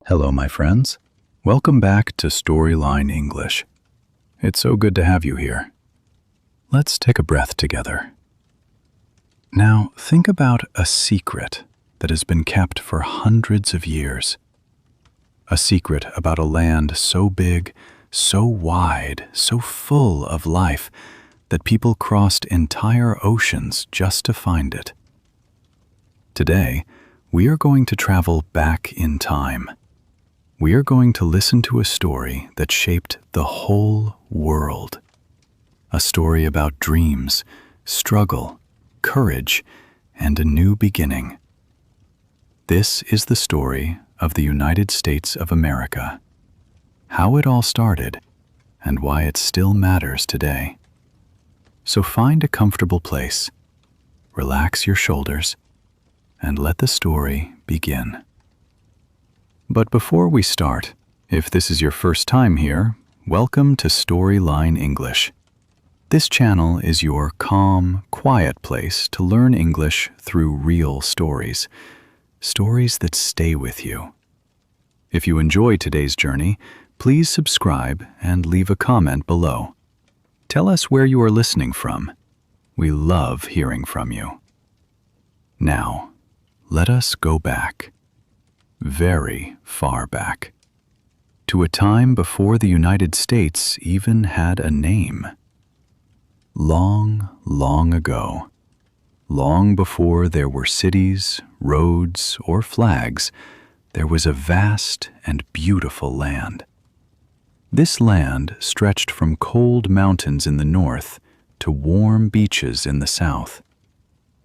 Hello, my friends. Welcome back to Storyline English. It's so good to have you here. Let's take a breath together. Now, think about a secret that has been kept for hundreds of years. A secret about a land so big, so wide, so full of life that people crossed entire oceans just to find it. Today, we are going to travel back in time. We are going to listen to a story that shaped the whole world. A story about dreams, struggle, courage, and a new beginning. This is the story of the United States of America. How it all started, and why it still matters today. So find a comfortable place, relax your shoulders, and let the story begin. But before we start, if this is your first time here, welcome to Storyline English. This channel is your calm, quiet place to learn English through real stories. Stories that stay with you. If you enjoy today's journey, please subscribe and leave a comment below. Tell us where you are listening from. We love hearing from you. Now, let us go back. Very far back, to a time before the United States even had a name. Long, long ago, long before there were cities, roads, or flags, there was a vast and beautiful land. This land stretched from cold mountains in the north to warm beaches in the south.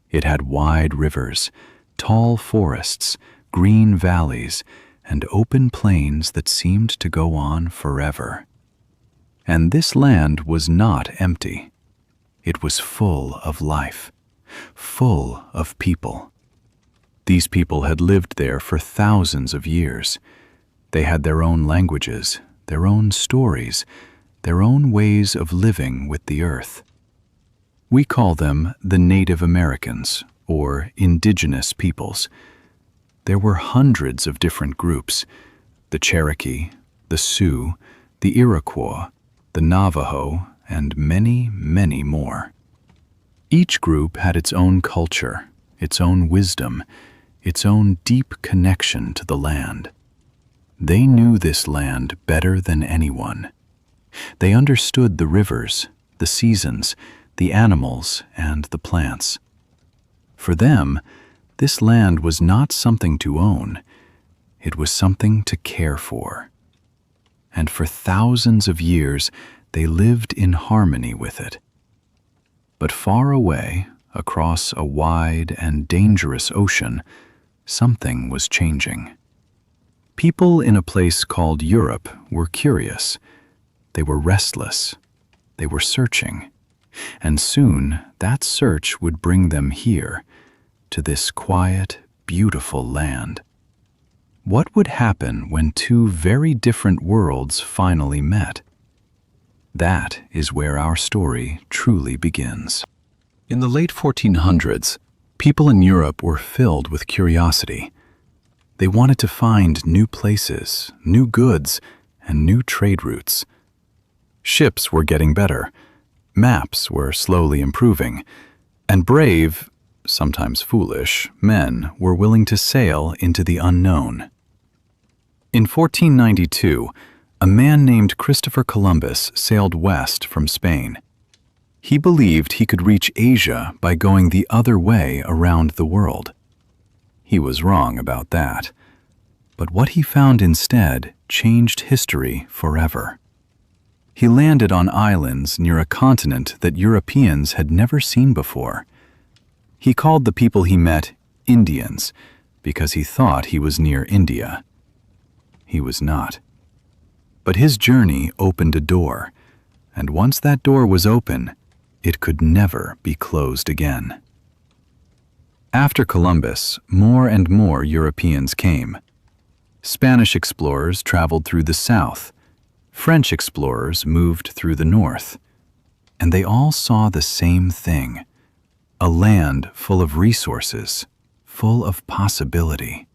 It had wide rivers, tall forests, green valleys, and open plains that seemed to go on forever. And this land was not empty. It was full of life, full of people. These people had lived there for thousands of years. They had their own languages, their own stories, their own ways of living with the earth. We call them the Native Americans, or indigenous peoples. There were hundreds of different groups: the Cherokee, the Sioux, the Iroquois, the Navajo, and many, many more. Each group had its own culture, its own wisdom, its own deep connection to the land. They knew this land better than anyone. They understood the rivers, the seasons, the animals, and the plants. For them, this land was not something to own, it was something to care for. And for thousands of years, they lived in harmony with it. But far away, across a wide and dangerous ocean, something was changing. People in a place called Europe were curious. They were restless. They were searching. And soon, that search would bring them here, to this quiet, beautiful land. What would happen when two very different worlds finally met? That is where our story truly begins. In the late 1400s, people in Europe were filled with curiosity. They wanted to find new places, new goods, and new trade routes. Ships were getting better, maps were slowly improving, and brave, sometimes foolish, men were willing to sail into the unknown. In 1492, a man named Christopher Columbus sailed west from Spain. He believed he could reach Asia by going the other way around the world. He was wrong about that. But what he found instead changed history forever. He landed on islands near a continent that Europeans had never seen before. He called the people he met Indians because he thought he was near India. He was not. But his journey opened a door, and once that door was open, it could never be closed again. After Columbus, more and more Europeans came. Spanish explorers traveled through the south. French explorers moved through the north. And they all saw the same thing: a land full of resources, full of possibility.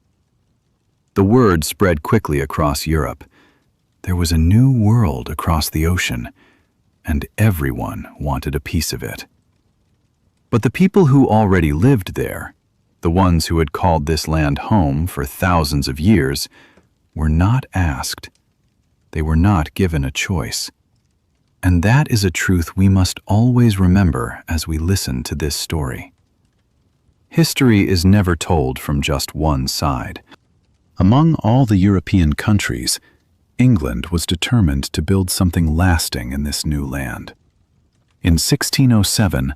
The word spread quickly across Europe. There was a new world across the ocean, and everyone wanted a piece of it. But the people who already lived there, the ones who had called this land home for thousands of years, were not asked. They were not given a choice. And that is a truth we must always remember as we listen to this story. History is never told from just one side. Among all the European countries, England was determined to build something lasting in this new land. In 1607,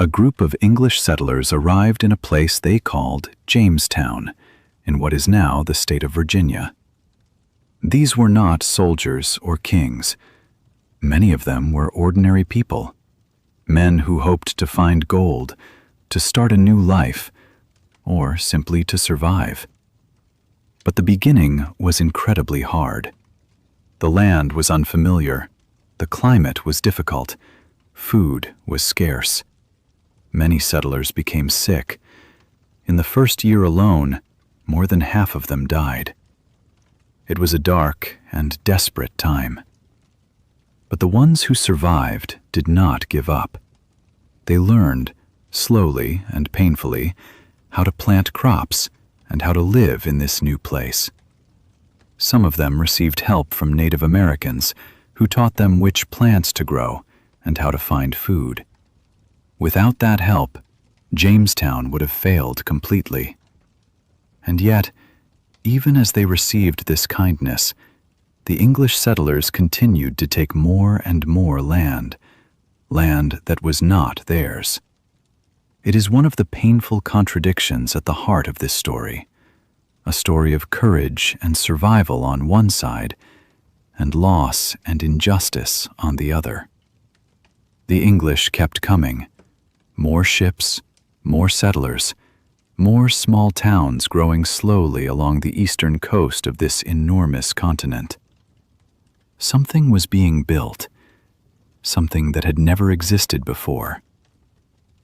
a group of English settlers arrived in a place they called Jamestown, in what is now the state of Virginia. These were not soldiers or kings. Many of them were ordinary people, men who hoped to find gold, to start a new life, or simply to survive. But the beginning was incredibly hard. The land was unfamiliar, the climate was difficult, food was scarce. Many settlers became sick. In the first year alone, more than half of them died. It was a dark and desperate time. But the ones who survived did not give up. They learned, slowly and painfully, how to plant crops and how to live in this new place. Some of them received help from Native Americans who taught them which plants to grow and how to find food. Without that help, Jamestown would have failed completely. And yet, even as they received this kindness, the English settlers continued to take more and more land that was not theirs. It is one of the painful contradictions at the heart of this story, a story of courage and survival on one side, and loss and injustice on the other. The English kept coming. More ships, more settlers, more small towns growing slowly along the eastern coast of this enormous continent. Something was being built, something that had never existed before,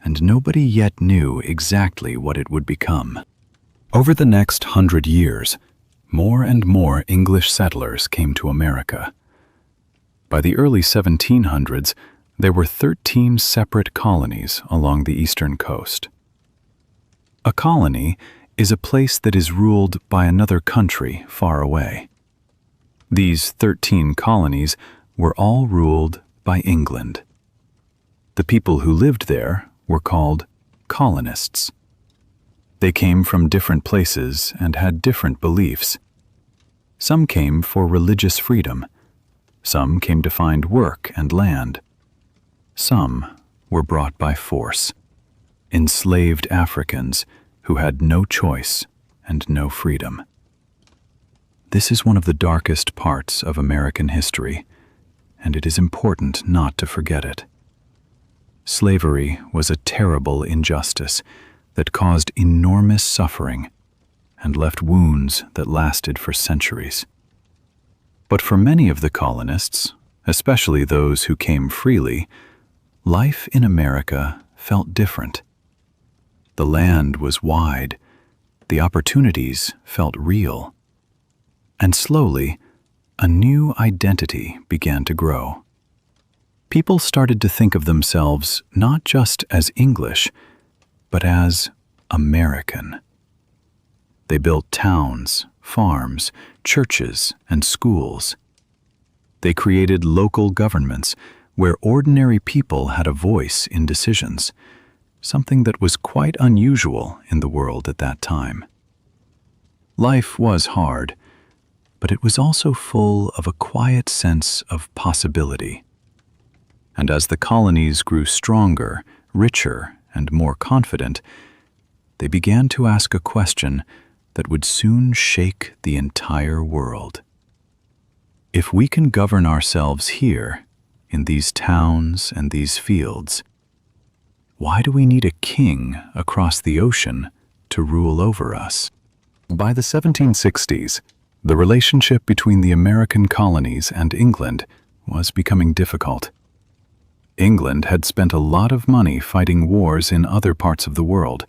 and nobody yet knew exactly what it would become. Over the next 100 years, more and more English settlers came to America. By the early 1700s, there were 13 separate colonies along the eastern coast. A colony is a place that is ruled by another country far away. These 13 colonies were all ruled by England. The people who lived there were called colonists. They came from different places and had different beliefs. Some came for religious freedom. Some came to find work and land. Some were brought by force. Enslaved Africans who had no choice and no freedom. This is one of the darkest parts of American history, and it is important not to forget it. Slavery was a terrible injustice that caused enormous suffering and left wounds that lasted for centuries. But for many of the colonists, especially those who came freely, life in America felt different. The land was wide, the opportunities felt real, and slowly, a new identity began to grow. People started to think of themselves not just as English, but as American. They built towns, farms, churches, and schools. They created local governments where ordinary people had a voice in decisions, something that was quite unusual in the world at that time. Life was hard, but it was also full of a quiet sense of possibility. And as the colonies grew stronger, richer, and more confident, they began to ask a question that would soon shake the entire world. If we can govern ourselves here, in these towns and these fields, why do we need a king across the ocean to rule over us? By the 1760s, the relationship between the American colonies and England was becoming difficult. England had spent a lot of money fighting wars in other parts of the world,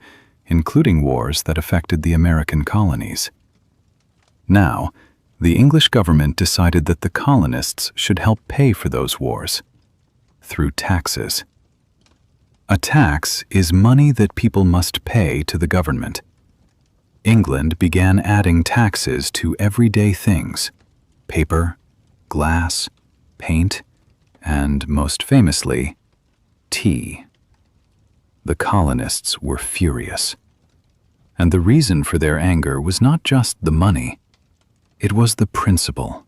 including wars that affected the American colonies. Now, the English government decided that the colonists should help pay for those wars through taxes. A tax is money that people must pay to the government. England began adding taxes to everyday things: paper, glass, paint, and, most famously, tea. The colonists were furious. And the reason for their anger was not just the money, it was the principle.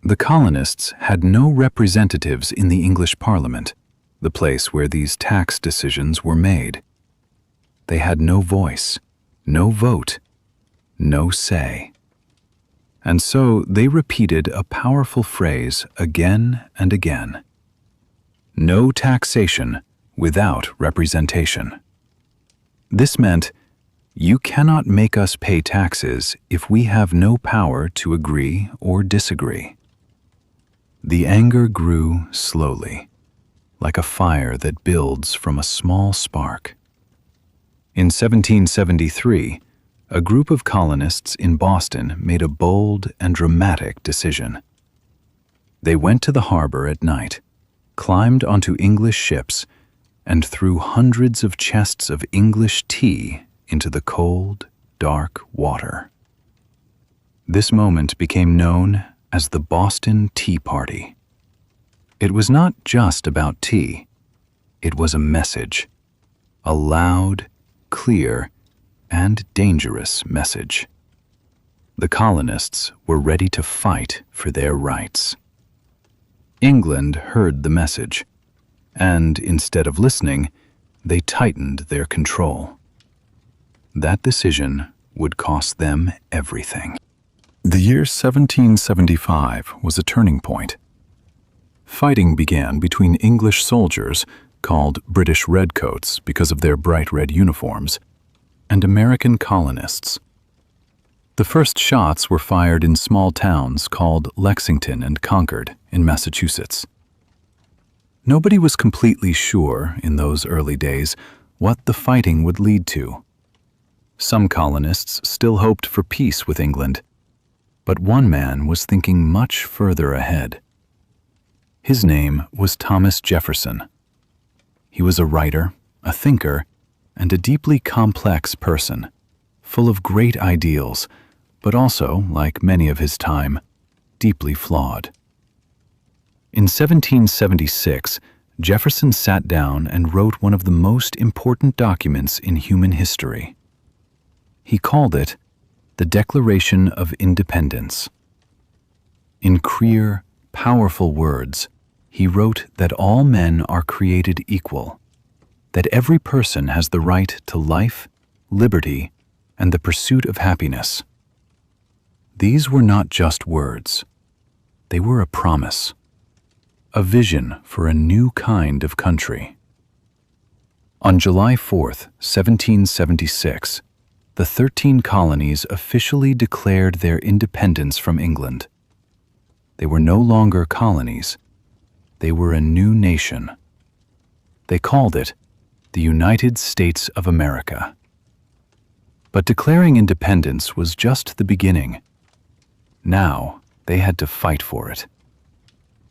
The colonists had no representatives in the English Parliament, the place where these tax decisions were made. They had no voice, no vote, no say. And so they repeated a powerful phrase again and again: no taxation without representation. This meant, you cannot make us pay taxes if we have no power to agree or disagree. The anger grew slowly, like a fire that builds from a small spark. In 1773, a group of colonists in Boston made a bold and dramatic decision. They went to the harbor at night, climbed onto English ships, and threw hundreds of chests of English tea into the cold, dark water. This moment became known as the Boston Tea Party. It was not just about tea. It was a message, a loud, clear, and dangerous message. The colonists were ready to fight for their rights. England heard the message, and instead of listening, they tightened their control. That decision would cost them everything. The year 1775 was a turning point. Fighting began between English soldiers, called British Redcoats because of their bright red uniforms, and American colonists. The first shots were fired in small towns called Lexington and Concord in Massachusetts. Nobody was completely sure in those early days what the fighting would lead to. Some colonists still hoped for peace with England, but one man was thinking much further ahead. His name was Thomas Jefferson. He was a writer, a thinker, and a deeply complex person, full of great ideals, but also, like many of his time, deeply flawed. In 1776, Jefferson sat down and wrote one of the most important documents in human history. He called it the Declaration of Independence. In clear, powerful words, he wrote that all men are created equal, that every person has the right to life, liberty, and the pursuit of happiness. These were not just words. They were a promise, a vision for a new kind of country. On July 4th, 1776, the 13 colonies officially declared their independence from England. They were no longer colonies. They were a new nation. They called it the United States of America. But declaring independence was just the beginning. Now they had to fight for it.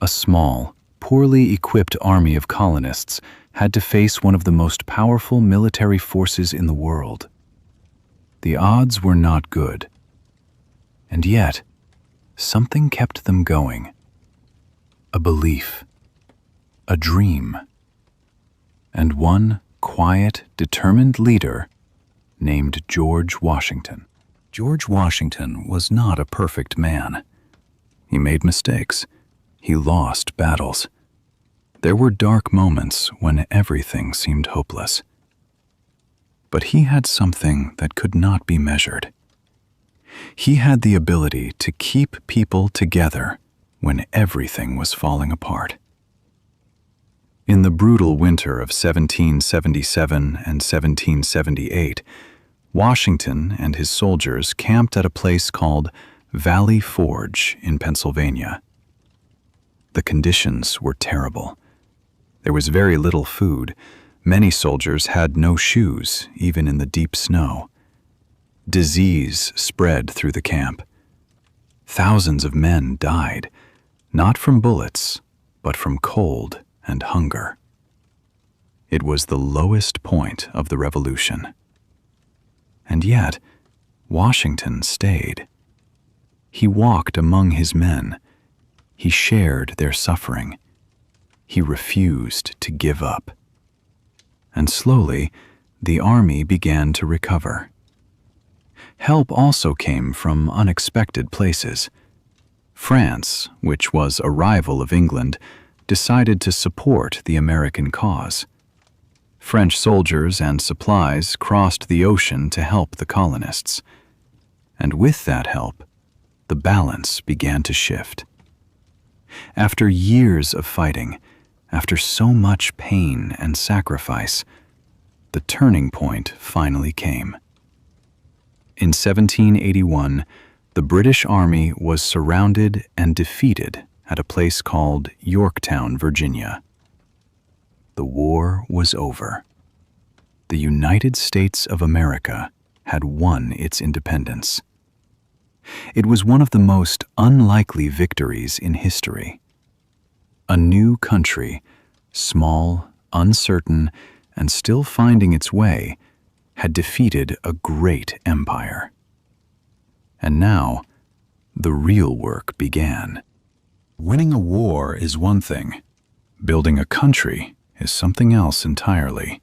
A small, poorly equipped army of colonists had to face one of the most powerful military forces in the world. The odds were not good. And yet, something kept them going. A belief, a dream, and one quiet, determined leader named George Washington. George Washington was not a perfect man. He made mistakes. He lost battles. There were dark moments when everything seemed hopeless. But he had something that could not be measured. He had the ability to keep people together when everything was falling apart. In the brutal winter of 1777 and 1778, Washington and his soldiers camped at a place called Valley Forge in Pennsylvania. The conditions were terrible. There was very little food. Many soldiers had no shoes, even in the deep snow. Disease spread through the camp. Thousands of men died, not from bullets, but from cold and hunger. It was the lowest point of the revolution. And yet, Washington stayed. He walked among his men. He shared their suffering. He refused to give up. And slowly, the army began to recover. Help also came from unexpected places. France, which was a rival of England, decided to support the American cause. French soldiers and supplies crossed the ocean to help the colonists. And with that help, the balance began to shift. After years of fighting, after so much pain and sacrifice, the turning point finally came. In 1781, the British Army was surrounded and defeated at a place called Yorktown, Virginia. The war was over. The United States of America had won its independence. It was one of the most unlikely victories in history. A new country, small, uncertain, and still finding its way, had defeated a great empire. And now, the real work began. Winning a war is one thing. Building a country is something else entirely.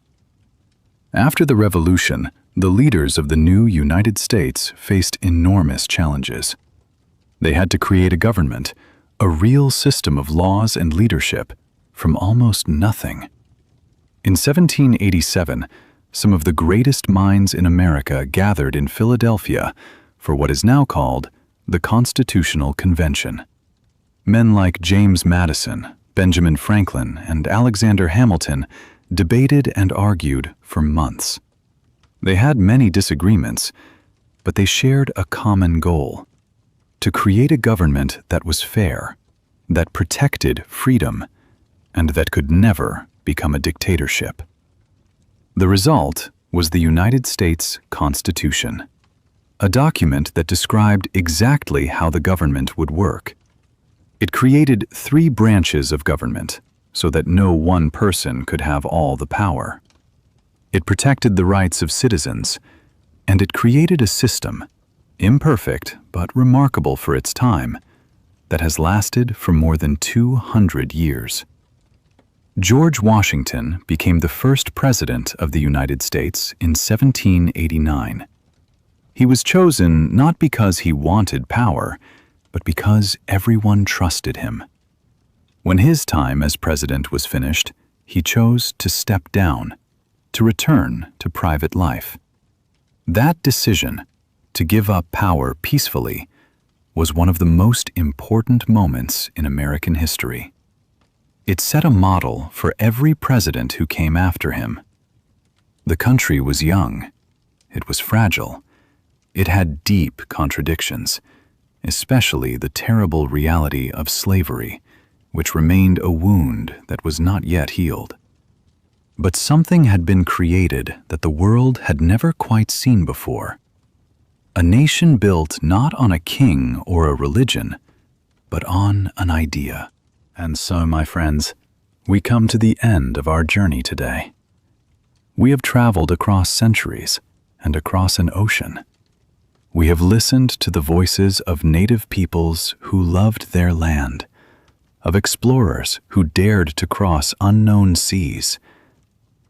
After the Revolution, the leaders of the new United States faced enormous challenges. They had to create a government, a real system of laws and leadership, from almost nothing. In 1787, some of the greatest minds in America gathered in Philadelphia for what is now called the Constitutional Convention. Men like James Madison, Benjamin Franklin, and Alexander Hamilton debated and argued for months. They had many disagreements, but they shared a common goal: to create a government that was fair, that protected freedom, and that could never become a dictatorship. The result was the United States Constitution, a document that described exactly how the government would work. It created 3 branches of government so that no one person could have all the power. It protected the rights of citizens, and it created a system, imperfect but remarkable for its time, that has lasted for more than 200 years. George Washington became the first president of the United States in 1789. He was chosen not because he wanted power, but because everyone trusted him. When his time as president was finished, he chose to step down, to return to private life. That decision, to give up power peacefully, was one of the most important moments in American history. It set a model for every president who came after him. The country was young. It was fragile. It had deep contradictions, especially the terrible reality of slavery, which remained a wound that was not yet healed. But something had been created that the world had never quite seen before. A nation built not on a king or a religion, but on an idea. And so, my friends, we come to the end of our journey today. We have traveled across centuries and across an ocean. We have listened to the voices of native peoples who loved their land, of explorers who dared to cross unknown seas,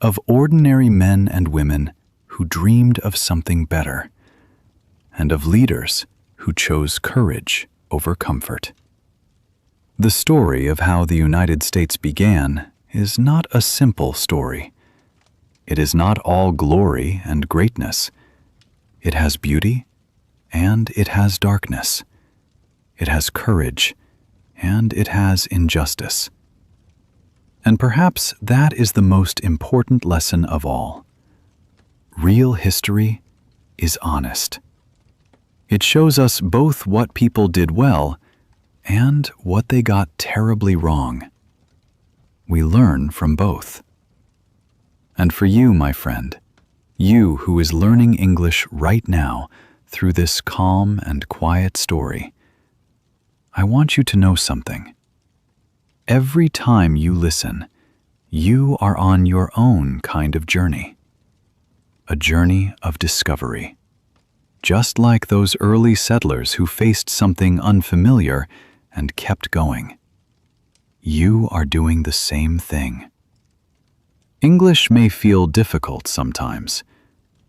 of ordinary men and women who dreamed of something better, and of leaders who chose courage over comfort. The story of how the United States began is not a simple story. It is not all glory and greatness. It has beauty, and it has darkness. It has courage, and it has injustice. And perhaps that is the most important lesson of all. Real history is honest. It shows us both what people did well and what they got terribly wrong. We learn from both. And for you, my friend, you who is learning English right now through this calm and quiet story, I want you to know something. Every time you listen, you are on your own kind of journey. A journey of discovery. Just like those early settlers who faced something unfamiliar and kept going. You are doing the same thing. English may feel difficult sometimes,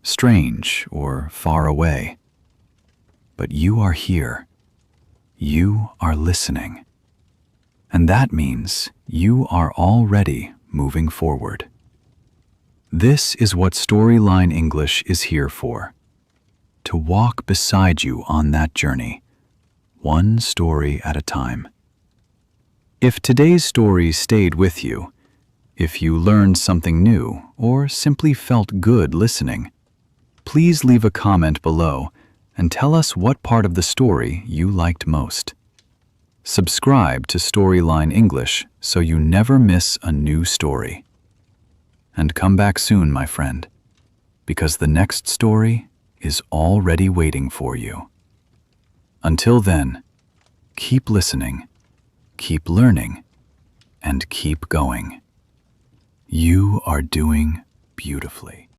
strange or far away. But you are here. You are listening. And that means you are already moving forward. This is what Storyline English is here for. To walk beside you on that journey, one story at a time. If today's story stayed with you, if you learned something new or simply felt good listening, please leave a comment below and tell us what part of the story you liked most. Subscribe to Storyline English so you never miss a new story. And come back soon, my friend, because the next story is already waiting for you. Until then, keep listening, keep learning, and keep going. You are doing beautifully.